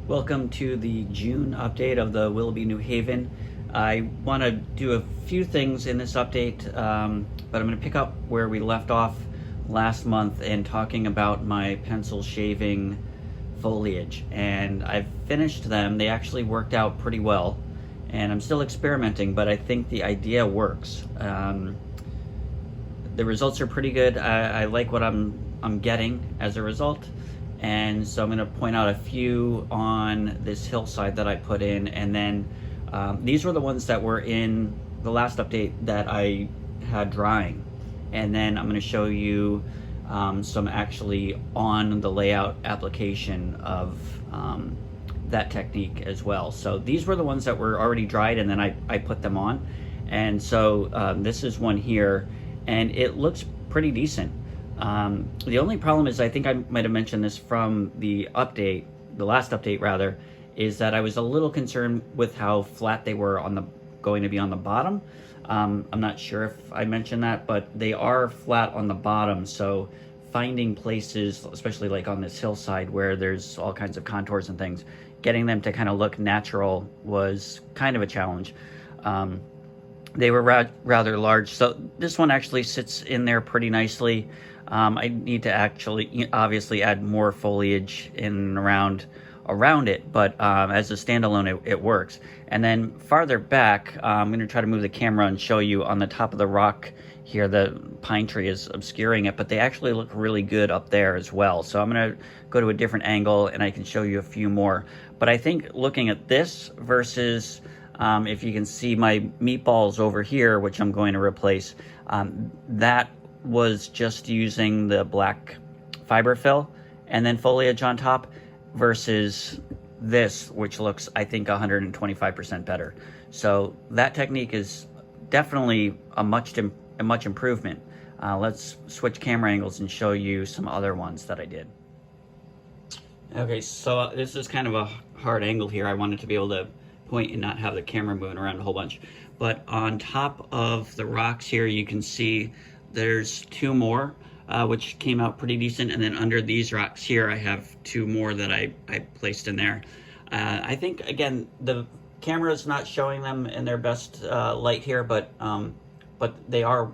Welcome to the June update of the Willoughby New Haven. I want to do a few things in this update, but I'm going to pick up where we left off last month and talking about my pencil shaving foliage. And I've finished them. They actually worked out pretty well, and I'm still experimenting, but I think the idea works. The results are pretty good. I like what I'm getting as a result. And so I'm going to point out a few on this hillside that I put in, and then these were the ones that were in the last update that I had drying. And then I'm going to show you some actually on the layout application of that technique as well. So these were the ones that were already dried, and then I put them on. And so this is one here, and it looks pretty decent. The only problem is, I think I might have mentioned this from the update, the last update rather, is that I was a little concerned with how flat they were going to be on the bottom. I'm not sure if I mentioned that, but they are flat on the bottom. So finding places, especially like on this hillside where there's all kinds of contours and things, getting them to kind of look natural was kind of a challenge. They were rather large. So this one actually sits in there pretty nicely. I need to actually obviously add more foliage in and around it, but as a standalone it works. And then farther back, I'm going to try to move the camera and show you on the top of the rock here. The pine tree is obscuring it, but they actually look really good up there as well. So I'm going to go to a different angle and I can show you a few more. But I think looking at this versus if you can see my meatballs over here, which I'm going to replace, that was just using the black fiber fill and then foliage on top, versus this, which looks, I think, 125% better. So that technique is definitely a much improvement. Let's switch camera angles and show you some other ones that I did. Okay, so this is kind of a hard angle here. I wanted to be able to point and not have the camera moving around a whole bunch. But on top of the rocks here, you can see there's two more, which came out pretty decent. And then under these rocks here, I have two more that I placed in there. I think, again, the camera is not showing them in their best light here, but they are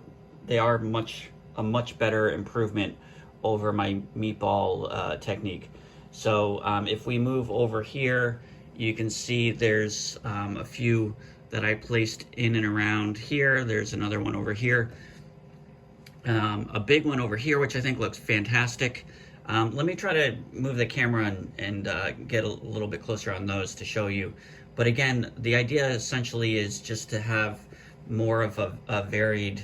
a much better improvement over my meatball technique. So if we move over here, you can see there's a few that I placed in and around here. There's another one over here. A big one over here, which I think looks fantastic. Let me try to move the camera and get a little bit closer on those to show you. But again, the idea essentially is just to have more of a varied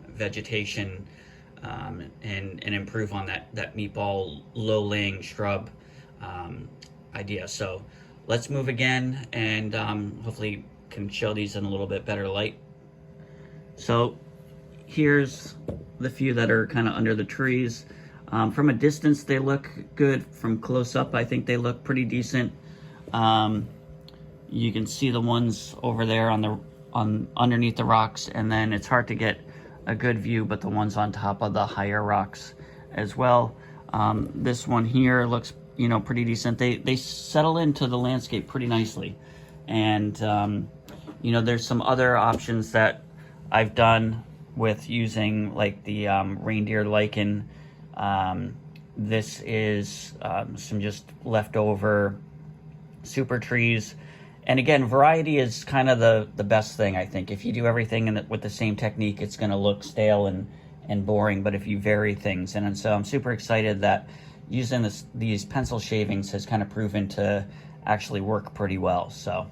vegetation and improve on that meatball low-laying shrub idea. So let's move again and hopefully can show these in a little bit better light. So here's the few that are kind of under the trees. From a distance, they look good. From close up, I think they look pretty decent. You can see the ones over there underneath the rocks, and then it's hard to get a good view, but the ones on top of the higher rocks as well. This one here looks, pretty decent. They settle into the landscape pretty nicely. And, there's some other options that I've done with using like the reindeer lichen. This is some just leftover super trees. And again, variety is kind of the best thing, I think. If you do everything with the same technique, it's going to look stale and boring, but if you vary things. And so I'm super excited that, using these pencil shavings has kind of proven to actually work pretty well. So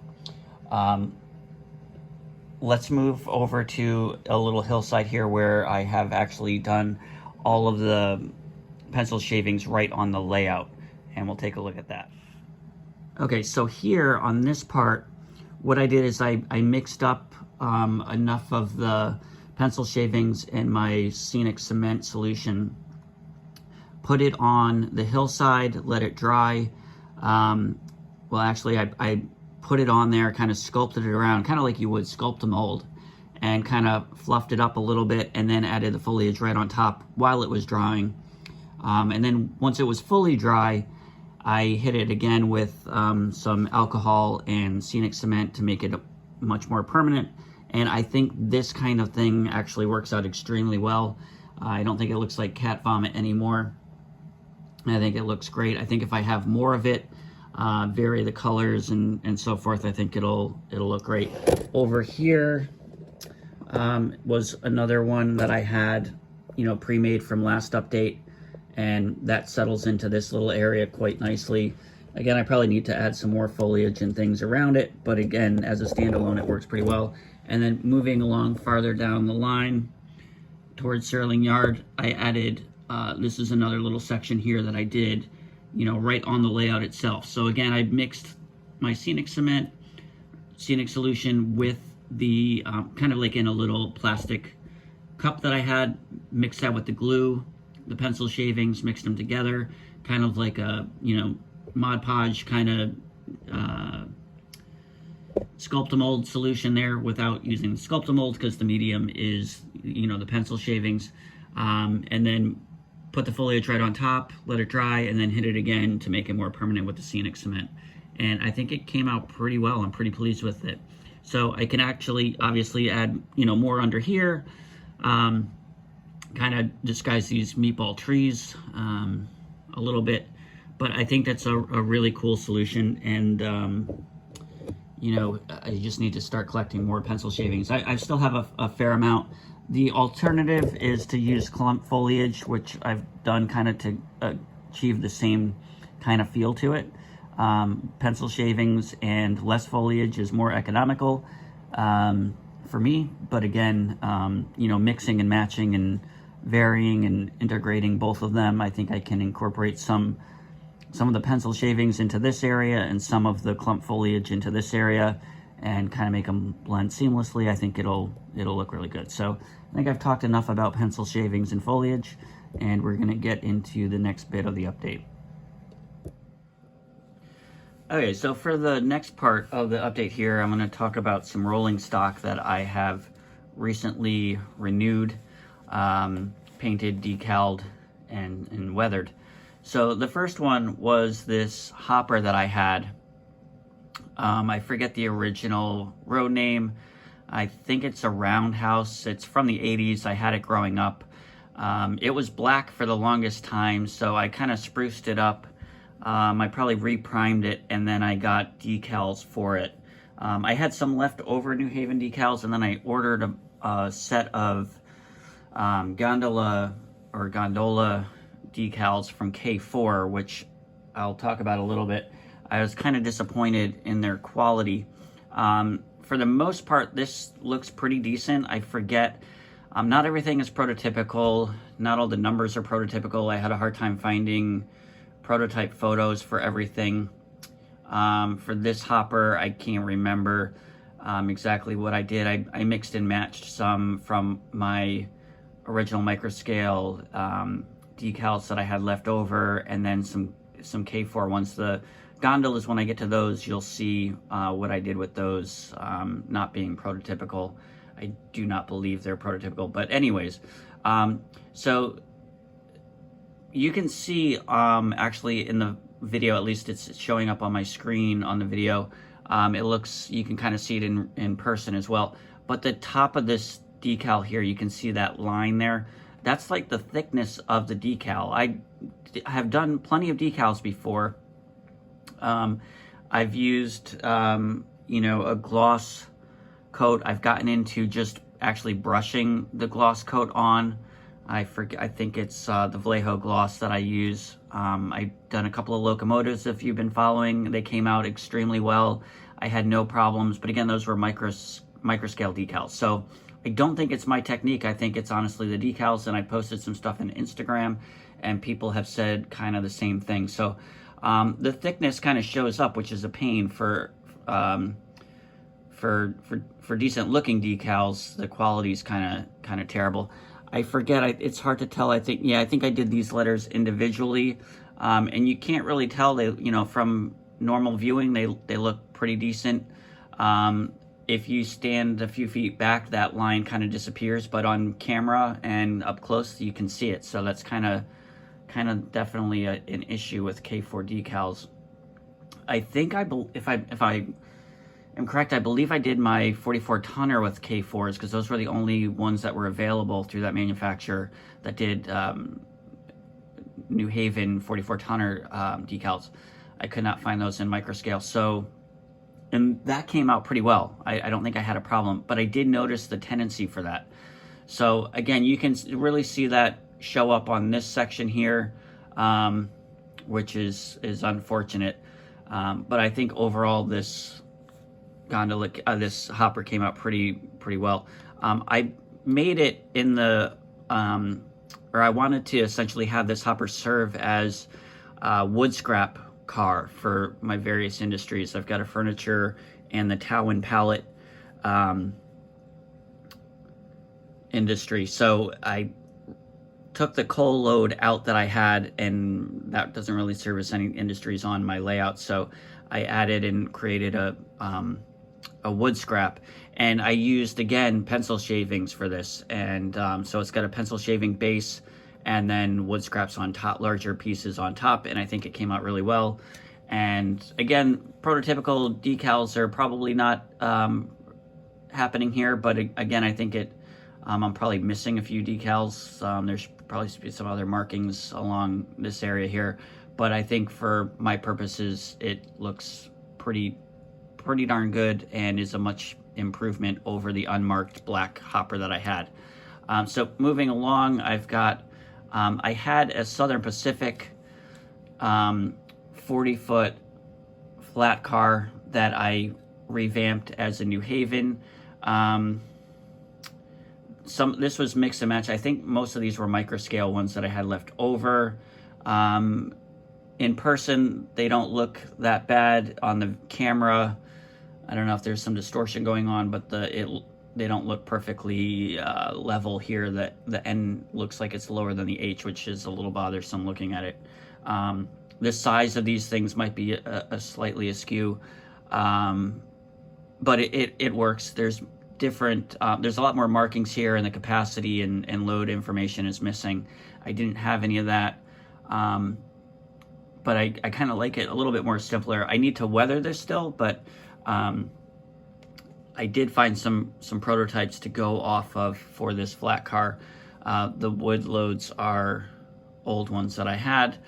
let's move over to a little hillside here where I have actually done all of the pencil shavings right on the layout, and we'll take a look at that. Okay, so here on this part, what I did is I mixed up enough of the pencil shavings in my scenic cement solution, put it on the hillside, let it dry. Well, actually, I put it on there, kind of sculpted it around, kind of like you would sculpt a mold, and kind of fluffed it up a little bit, and then added the foliage right on top while it was drying. And then once it was fully dry, I hit it again with some alcohol and scenic cement to make it much more permanent. And I think this kind of thing actually works out extremely well. I don't think it looks like cat vomit anymore. I think it looks great. I think if I have more of it, vary the colors and so forth, I think it'll look great. Over here was another one that I had, pre-made from last update, and that settles into this little area quite nicely. Again, I probably need to add some more foliage and things around it, but again, as a standalone, it works pretty well. And then moving along farther down the line towards Sterling Yard, I added, this is another little section here that I did, right on the layout itself. So again, I mixed my scenic cement, scenic solution with the, kind of like in a little plastic cup that I had, mixed that with the glue, the pencil shavings, mixed them together, kind of like a, Mod Podge kind of Sculpt-A-Mold solution there without using the Sculpt-A-Mold because the medium is, the pencil shavings. And then put the foliage right on top, let it dry, and then hit it again to make it more permanent with the scenic cement. And I think it came out pretty well. I'm pretty pleased with it. So I can actually obviously add, more under here, kind of disguise these meatball trees a little bit. But I think that's a really cool solution, and I just need to start collecting more pencil shavings. I still have a fair amount. The alternative is to use clump foliage, which I've done kind of to achieve the same kind of feel to it. Pencil shavings and less foliage is more economical for me, but again, mixing and matching and varying and integrating both of them, I think I can incorporate some of the pencil shavings into this area and some of the clump foliage into this area and kind of make them blend seamlessly. I think it'll look really good. So I think I've talked enough about pencil shavings and foliage, and we're gonna get into the next bit of the update. Okay, so for the next part of the update here, I'm gonna talk about some rolling stock that I have recently renewed, painted, decaled, and weathered. So the first one was this hopper that I had. I forget the original road name. I think it's a roundhouse. It's from the 80s. I had it growing up. It was black for the longest time, so I kind of spruced it up. I probably reprimed it, and then I got decals for it. I had some leftover New Haven decals, and then I ordered a set of gondola decals from K4, which I'll talk about a little bit. I was kind of disappointed in their quality. For the most part, this looks pretty decent. I forget, not everything is prototypical. Not all the numbers are prototypical. I had a hard time finding prototype photos for everything. For this hopper, I can't remember exactly what I did. I mixed and matched some from my original microscale decals that I had left over, and then some K4 ones. The gondolas, when I get to those, you'll see what I did with those, not being prototypical. I do not believe they're prototypical, but anyways, so you can see actually in the video, at least it's showing up on my screen on the video, it looks, you can kind of see it in person as well, but the top of this decal here, you can see that line there. That's like the thickness of the decal. I have done plenty of decals before. I've used, a gloss coat. I've gotten into just actually brushing the gloss coat on. I think it's the Vallejo gloss that I use. I've done a couple of locomotives, if you've been following. They came out extremely well. I had no problems, but again, those were microscale decals. So I don't think it's my technique. I think it's honestly the decals, and I posted some stuff in Instagram, and people have said kind of the same thing. So the thickness kind of shows up, which is a pain for decent looking decals. The quality is kind of terrible. I forget. It's hard to tell. I think I did these letters individually, and you can't really tell. They, from normal viewing, they look pretty decent. If you stand a few feet back, that line kind of disappears, but on camera and up close, you can see it. So that's kind of definitely an issue with K4 decals. I think if I am correct, I believe I did my 44 tonner with K4s, because those were the only ones that were available through that manufacturer that did New Haven 44 tonner decals. I could not find those in microscale. So, and that came out pretty well. I don't think I had a problem, but I did notice the tendency for that. So again, you can really see that show up on this section here, which is unfortunate. But I think overall this gondola, this hopper came out pretty well. I made it in the, or I wanted to essentially have this hopper serve as wood scrap car for my various industries. I've got a furniture and the Towin pallet industry. So I took the coal load out that I had, and that doesn't really service any industries on my layout. So I added and created a wood scrap, and I used again pencil shavings for this. And so it's got a pencil shaving base and then wood scraps on top, larger pieces on top, and I think it came out really well. And again, prototypical decals are probably not happening here, but again, I think I'm probably missing a few decals. There's probably some other markings along this area here, but I think for my purposes, it looks pretty darn good and is a much improvement over the unmarked black hopper that I had. So moving along, I've got, I had a Southern Pacific 40-foot flat car that I revamped as a New Haven. This was mix and match. I think most of these were microscale ones that I had left over. In person, they don't look that bad. On the camera, I don't know if there's some distortion going on, but they don't look perfectly level here. That the N looks like it's lower than the H, which is a little bothersome looking at it. The size of these things might be a slightly askew, but it works. There's different, there's a lot more markings here, and the capacity and load information is missing. I didn't have any of that, but I kind of like it a little bit more simpler. I need to weather this still, but I did find some prototypes to go off of for this flat car. The wood loads are old ones that I had.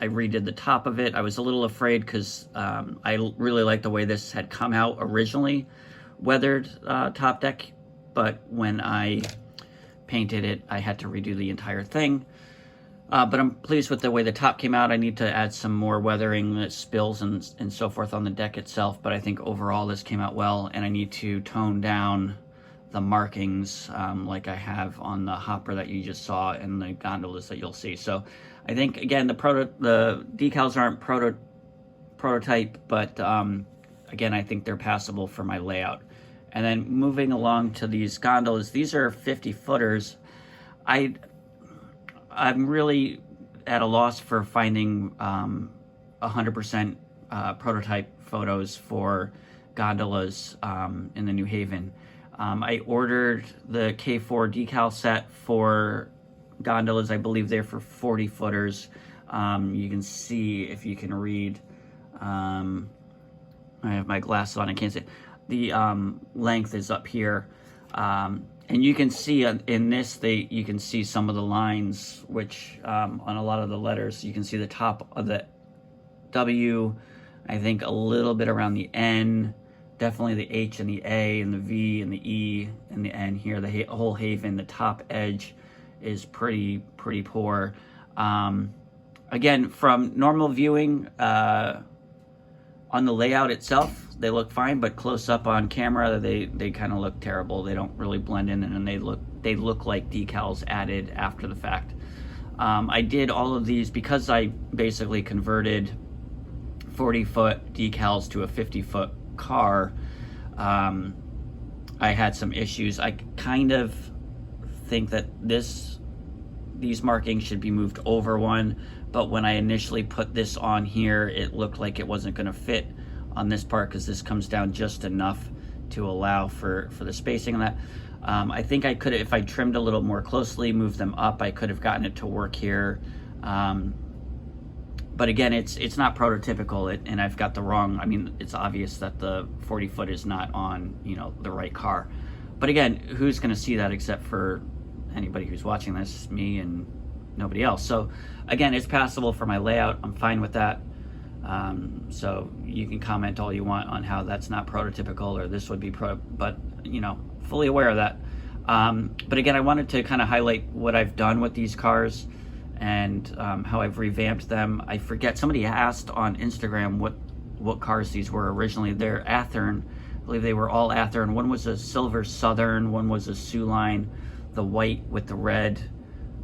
I redid the top of it. I was a little afraid because I really liked the way this had come out originally, weathered top deck, but when I painted it, I had to redo the entire thing. But I'm pleased with the way the top came out. I need to add some more weathering, spills and so forth on the deck itself, but I think overall this came out well, and I need to tone down the markings like I have on the hopper that you just saw and the gondolas that you'll see. So I think, again, the decals aren't prototype, but again, I think they're passable for my layout. And then moving along to these gondolas, these are 50 footers. I'm really at a loss for finding 100% prototype photos for gondolas in the New Haven. I ordered the K4 decal set for gondolas. I believe they're for 40 footers. You can see, if you can read, I have my glasses on, I can't see it. The length is up here. And you can see in this, you can see some of the lines, which on a lot of the letters, you can see the top of the W, I think a little bit around the N, definitely the H and the A and the V and the E and the N here, the whole Haven, the top edge is pretty poor. Again, from normal viewing, on the layout itself, they look fine, but close up on camera, they kind of look terrible. They don't really blend in, and they look like decals added after the fact. I did all of these because I basically converted 40-foot decals to a 50-foot car. I had some issues. I kind of think that these markings should be moved over one, but when I initially put this on here, it looked like it wasn't going to fit on this part because this comes down just enough to allow for the spacing on that. I think I could, if I trimmed a little more closely, moved them up, I could have gotten it to work here. But again, it's not prototypical, and I've got the wrong, I mean, it's obvious that the 40-foot is not on, the right car. But again, who's going to see that except for anybody who's watching this, me and nobody else. So again, it's passable for my layout. I'm fine with that. So you can comment all you want on how that's not prototypical or this would be but fully aware of that. But again, I wanted to kind of highlight what I've done with these cars and how I've revamped them. I forget, somebody asked on Instagram what cars these were originally. They're Athearn. I believe they were all Athearn. One was a silver Southern, one was a Sioux Line, the white with the red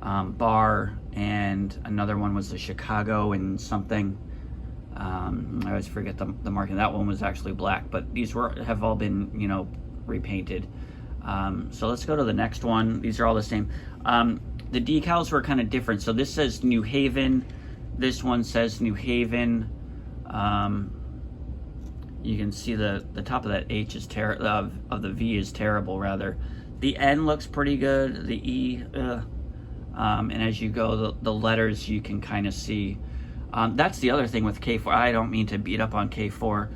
bar, and another one was a Chicago and something. I always forget the marking. That one was actually black, but these have all been repainted. So let's go to the next one. These are all the same. The decals were kind of different. So this says New Haven. This one says New Haven. You can see the top of that H is of the V is terrible rather. The N looks pretty good. The E, and as you go, the letters you can kind of see. That's the other thing with K4. I don't mean to beat up on K4.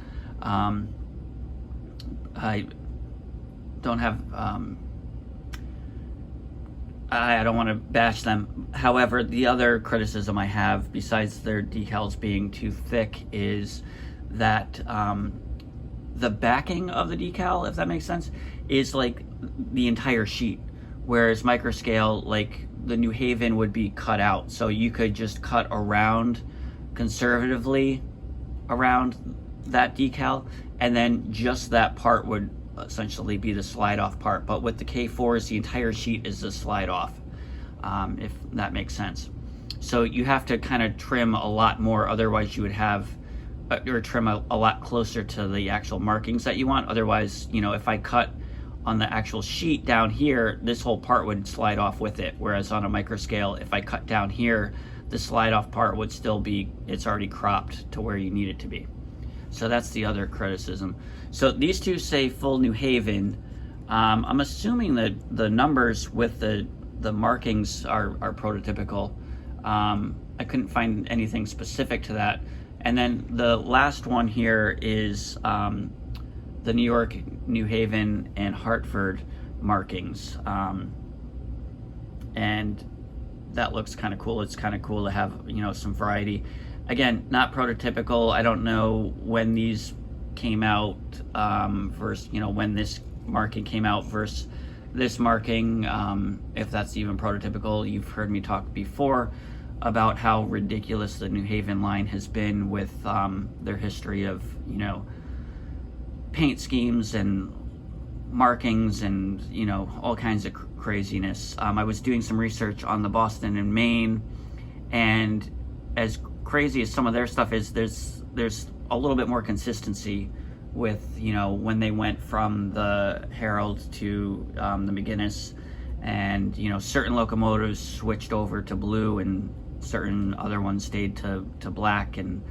I don't have. I don't want to bash them. However, the other criticism I have, besides their decals being too thick, is that the backing of the decal, if that makes sense, is like the entire sheet, whereas microscale, like the New Haven, would be cut out. So you could just cut around conservatively around that decal, and then just that part would essentially be the slide off part. But with the K4s, the entire sheet is the slide off, if that makes sense. So you have to kind of trim a lot more, otherwise you would have or trim a lot closer to the actual markings that you want. Otherwise, if I cut on the actual sheet down here, this whole part would slide off with it, whereas on a microscale, if I cut down here, the slide off part would still be, it's already cropped to where you need it to be. So that's the other criticism. So these two say full New Haven. I'm assuming that the numbers with the markings are prototypical. I couldn't find anything specific to that. And then the last one here is the New York, New Haven, and Hartford markings. And that looks kind of cool. It's kind of cool to have, some variety. Again, not prototypical. I don't know when these came out versus, when this marking came out versus this marking, if that's even prototypical. You've heard me talk before about how ridiculous the New Haven line has been with their history of, paint schemes and markings and, all kinds of craziness. I was doing some research on the Boston and Maine, and as crazy as some of their stuff is, there's a little bit more consistency with, when they went from the Herald to the McGinnis, and, certain locomotives switched over to blue and certain other ones stayed to black and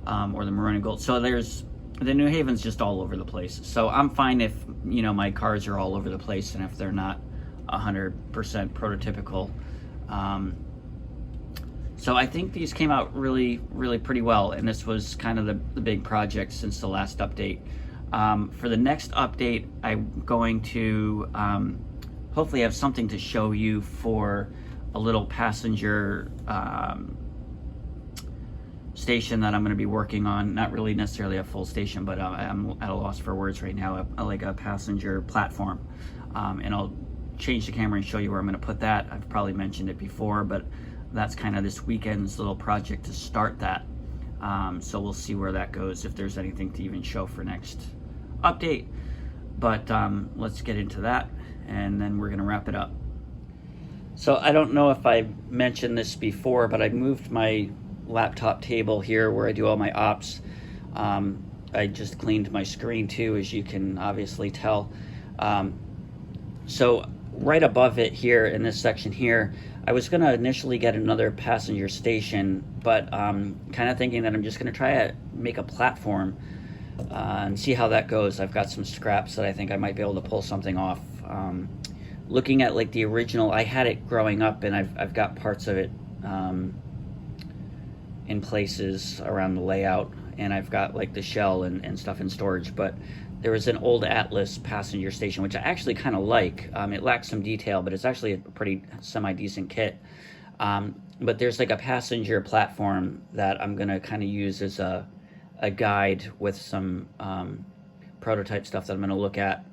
or the maroon and gold. So the New Haven's just all over the place. So I'm fine if, my cars are all over the place and if they're not 100% prototypical. So I think these came out really, really pretty well, and this was kind of the big project since the last update. For the next update, I'm going to hopefully have something to show you for a little passenger station that I'm going to be working on. Not really necessarily a full station, but I'm at a loss for words right now. Like a passenger platform, and I'll change the camera and show you where I'm going to put that. I've probably mentioned it before, but that's kind of this weekend's little project to start that. So we'll see where that goes, if there's anything to even show for next update. But let's get into that, and then we're going to wrap it up. So I don't know if I mentioned this before, but I moved my laptop table here where I do all my ops. I just cleaned my screen too, as you can obviously tell. So right above it here in this section here, I was going to initially get another passenger station, but kind of thinking that I'm just going to try to make a platform and see how that goes. I've got some scraps that I think I might be able to pull something off. Looking at like the original, I had it growing up, and I've got parts of it in places around the layout, and I've got like the shell and stuff in storage. But there was an old Atlas passenger station, which I actually kind of like. It lacks some detail, but it's actually a pretty semi-decent kit. But there's like a passenger platform that I'm gonna kind of use as a guide with some prototype stuff that I'm gonna look at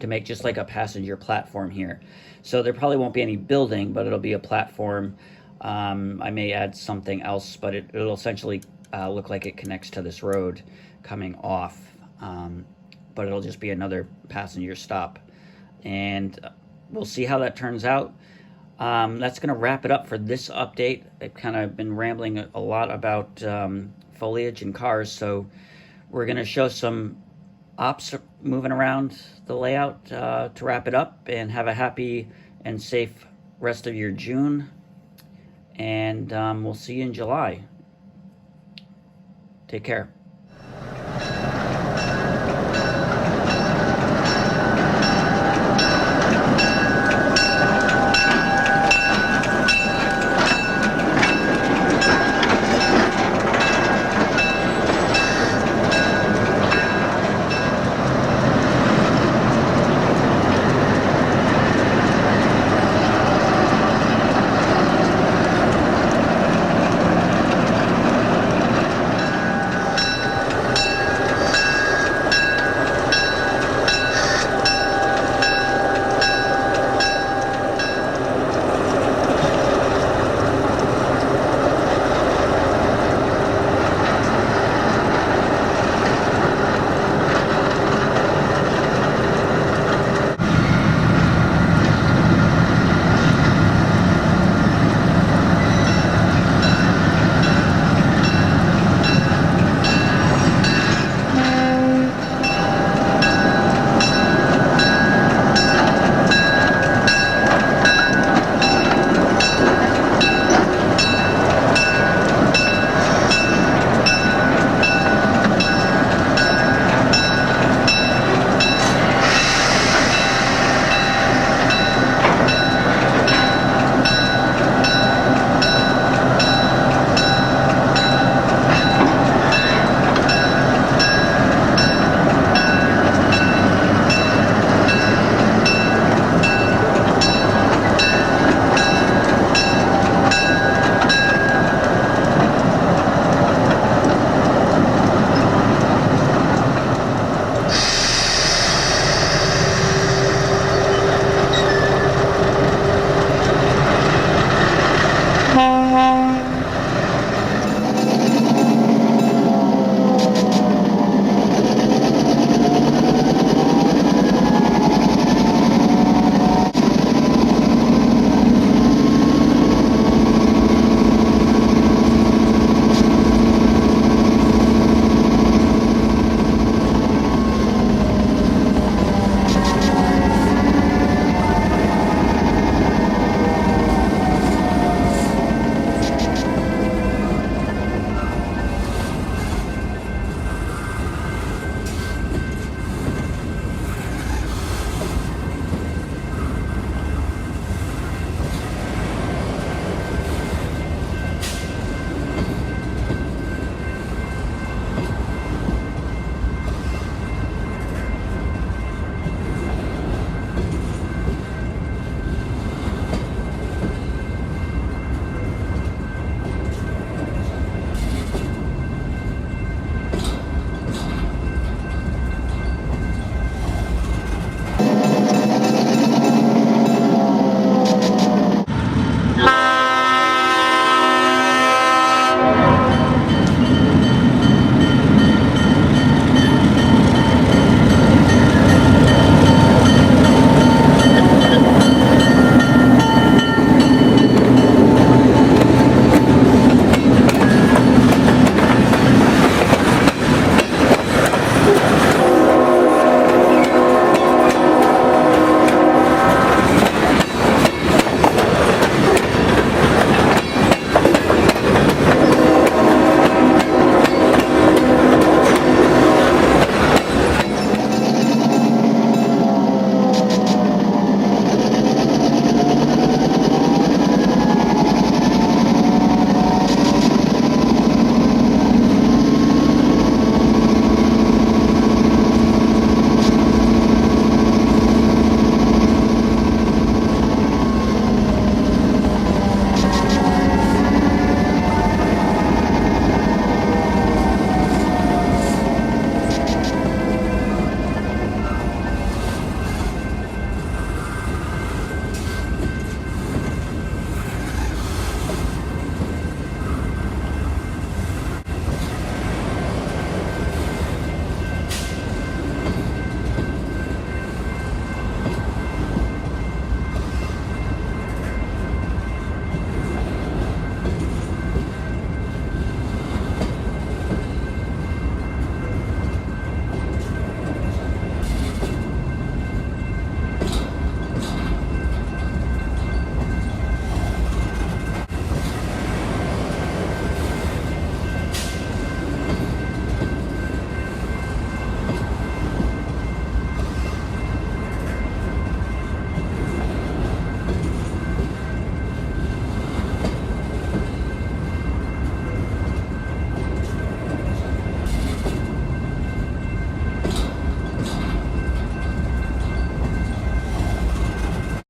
to make just like a passenger platform here. So there probably won't be any building, but it'll be a platform. I may add something else, but it'll essentially look like it connects to this road coming off. But it'll just be another passenger stop, and we'll see how that turns out. That's going to wrap it up for this update. I've kind of been rambling a lot about foliage and cars, so we're going to show some ops moving around the layout to wrap it up, and have a happy and safe rest of your June, and we'll see you in July. Take care.